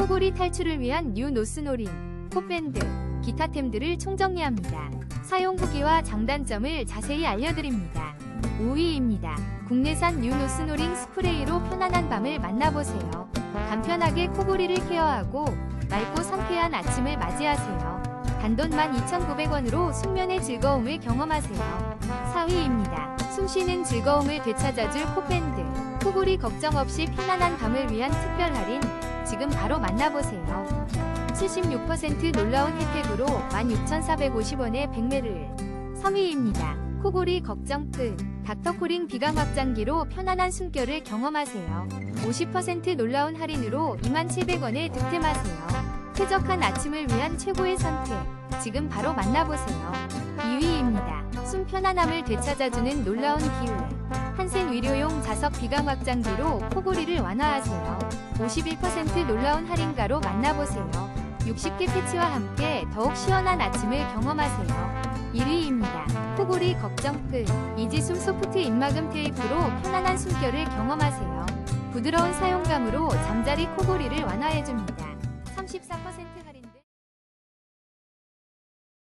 코골이 탈출을 위한 뉴 노스노링, 콧밴드, 기타템들을 총정리합니다. 사용 후기와 장단점을 자세히 알려드립니다. 5위입니다. 국내산 뉴 노스노링 스프레이로 편안한 밤을 만나보세요. 간편하게 코골이를 케어하고 맑고 상쾌한 아침을 맞이하세요. 단돈 12,900원으로 숙면의 즐거움을 경험하세요. 4위입니다. 숨쉬는 즐거움을 되찾아줄 콧밴드, 코골이 걱정 없이 편안한 밤을 위한 특별 할인, 지금 바로 만나보세요. 76% 놀라운 혜택으로 16,450원에 100ml. 3위입니다. 코골이 걱정 끝, 닥터코링 비강 확장기로 편안한 숨결을 경험하세요. 50% 놀라운 할인으로 27,000원에 득템하세요. 쾌적한 아침을 위한 최고의 선택, 지금 바로 만나보세요. 2위입니다. 숨 편안함을 되찾아주는 놀라운 기회, 한센 위료용 자석 비강 확장기로 코골이를 완화하세요. 51% 놀라운 할인가로 만나보세요. 60개 패치와 함께 더욱 시원한 아침을 경험하세요. 1위입니다. 코골이 걱정 끝, 이지숨 소프트 입막음 테이프로 편안한 숨결을 경험하세요. 부드러운 사용감으로 잠자리 코골이를 완화해줍니다. 34% 할인